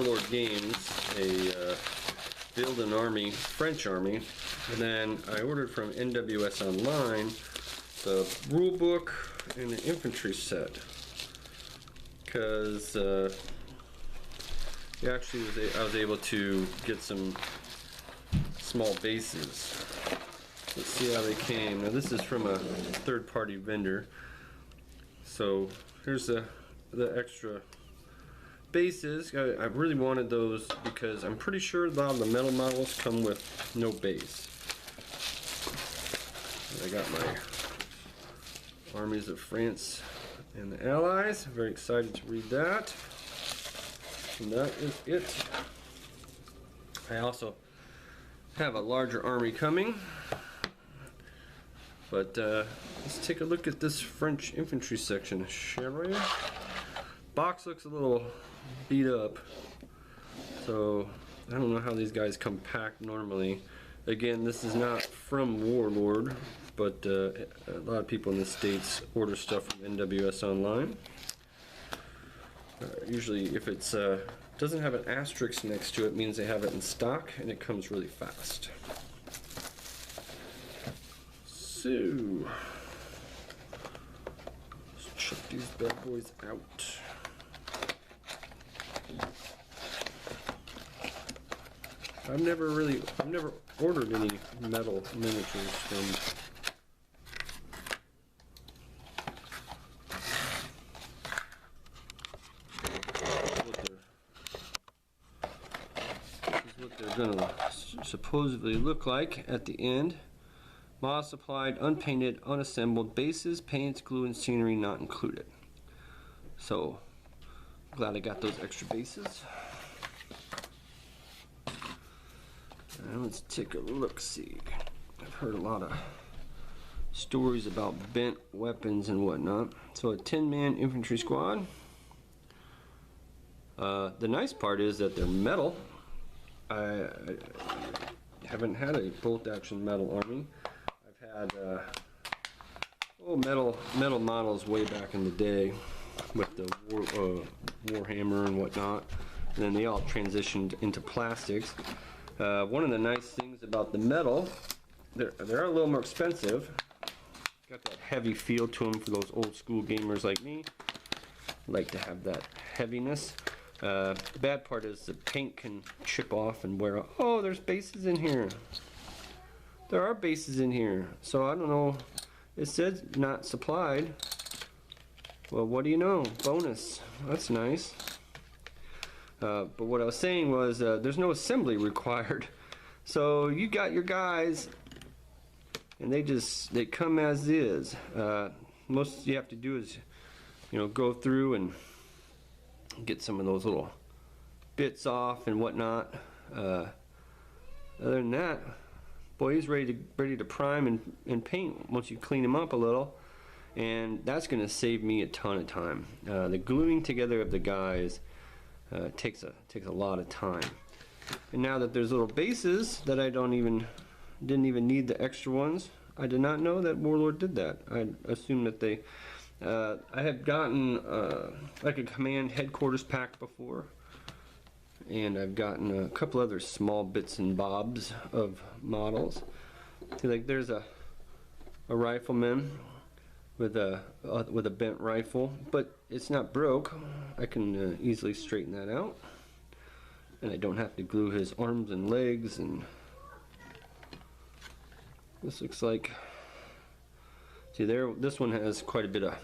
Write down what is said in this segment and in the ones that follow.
Warlord Games a Build an Army, French Army, and then I ordered from NWS Online the rule book and the infantry set, because I was able to get some small bases. Let's see how they came. Now this is from a third-party vendor, so here's the extra bases. I really wanted those because I'm pretty sure a lot of the metal models come with no base. And I got my armies of France and the Allies. I'm very excited to read that. And that is it. I also have a larger army coming, but let's take a look at this French infantry section, shall we? Box looks a little beat up, so I don't know how these guys come packed normally. Again, this is not from Warlord, but a lot of people in the States order stuff from NWS Online. Usually if it's doesn't have an asterisk next to it, means they have it in stock and it comes really fast. So let's check these bad boys out. I've never ordered any metal miniatures from gonna supposedly look like at the end. Model supplied, unpainted, unassembled, bases, paints, glue, and scenery not included. So glad I got those extra bases. And let's take a look-see. I've heard a lot of stories about bent weapons and whatnot. So a 10-man infantry squad. The nice part is that they're metal. I haven't had a bolt-action metal army. I've had metal models way back in the day with the Warhammer and whatnot, and then they all transitioned into plastics. One of the nice things about the metal, they're a little more expensive. Got that heavy feel to them for those old school gamers like me. Like to have that heaviness. The bad part is the paint can chip off and wear off. Oh, there's bases in here. There are bases in here. So I don't know. It says not supplied. Well, what do you know? Bonus. That's nice. But what I was saying was there's no assembly required. So you got your guys and they come as is. Most you have to do is, go through and get some of those little bits off and whatnot. Other than that, boy, he's ready to prime and paint once you clean him up a little, and that's going to save me a ton of time. The gluing together of the guys takes a lot of time. And now that there's little bases that I didn't even need the extra ones. I did not know that Warlord did that. I assumed that they I had gotten like a command headquarters pack before, and I've gotten a couple other small bits and bobs of models. See, like there's a rifleman with a bent rifle, but it's not broke. I can easily straighten that out, and I don't have to glue his arms and legs. And this looks like, see there, this one has quite a bit of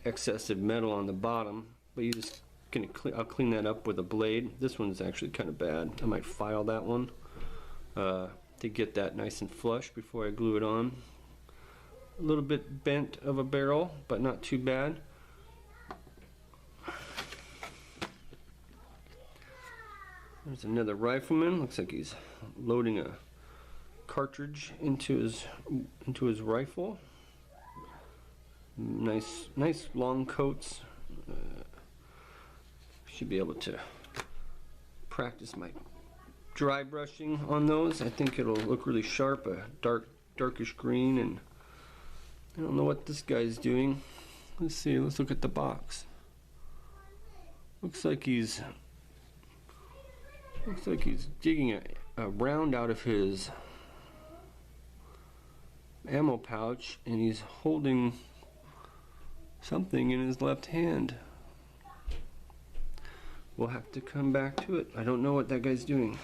excessive metal on the bottom, but you just I'll clean that up with a blade. This one's actually kind of bad. I might file that one to get that nice and flush before I glue it on. A little bit bent of a barrel, but not too bad. There's another rifleman. Looks like he's loading a cartridge into his rifle. Nice long coats. Should be able to practice my dry brushing on those. I think it'll look really sharp, a darkish green, and I don't know what this guy's doing. Let's see, let's look at the box. Looks like he's Looks like he's digging a round out of his ammo pouch, and he's holding something in his left hand. We'll have to come back to it. I don't know what that guy's doing.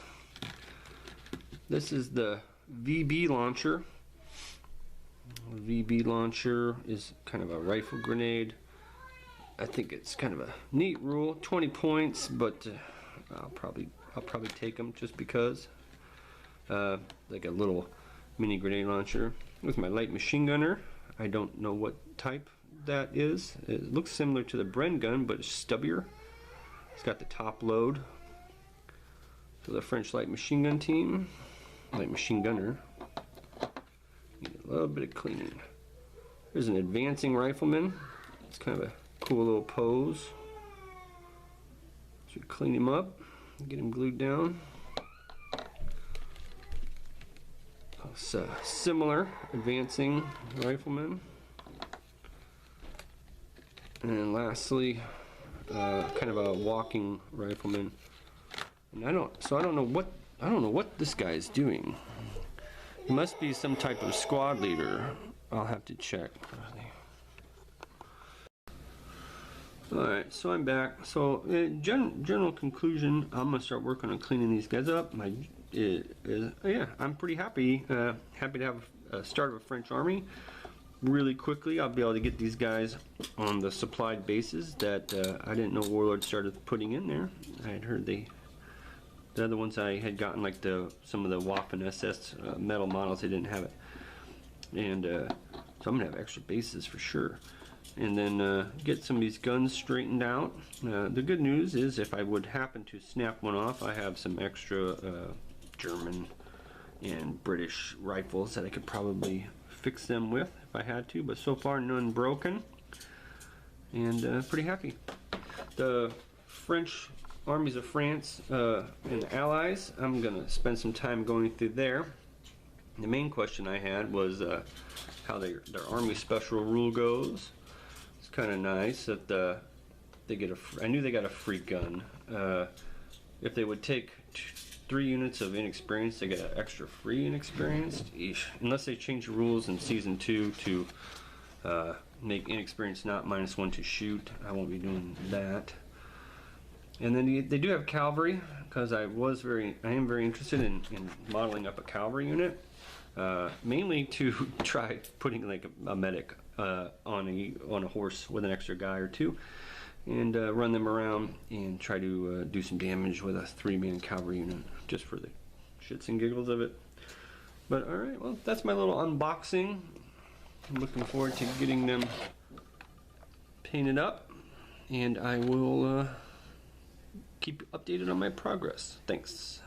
This is the VB launcher. VB launcher is kind of a rifle grenade. I think it's kind of a neat rule. 20 points, but I'll probably take them just because. Like a little mini grenade launcher with my light machine gunner. I don't know what type that is. It looks similar to the Bren gun, but it's stubbier. It's got the top load. So the French light machine gun team, light machine gunner, need a little bit of cleaning. There's an advancing rifleman. It's kind of a cool little pose. Should clean him up, get him glued down. It's a similar advancing rifleman. And then lastly, kind of a walking rifleman. And I don't know what this guy is doing. He must be some type of squad leader. I'll have to check. Alright, so I'm back. So, general conclusion, I'm gonna start working on cleaning these guys up. Yeah, I'm pretty happy. Happy to have a start of a French army. Really quickly, I'll be able to get these guys on the supplied bases that I didn't know Warlord started putting in there. I had heard the other ones I had gotten, like some of the Waffen SS metal models, they didn't have it. And so I'm gonna have extra bases for sure. And then get some of these guns straightened out. The good news is, if I would happen to snap one off, I have some extra German and British rifles that I could probably fix them with if I had to, but so far none broken, and pretty happy. The French armies of France and allies, I'm gonna spend some time going through there. The main question I had was how their army special rule goes. It's kind of nice that they get I knew they got a free gun. If they would take 3 units of inexperienced, they get an extra free inexperienced. Eesh. Unless they change the rules in season 2 to make inexperienced not -1 to shoot, I won't be doing that. And then they do have cavalry, because I am very interested in modeling up a cavalry unit, mainly to try putting like a medic on a horse with an extra guy or 2, and run them around and try to do some damage with a 3-man cavalry unit, just for the shits and giggles of it. But alright, well, that's my little unboxing. I'm looking forward to getting them painted up, and I will keep you updated on my progress. Thanks.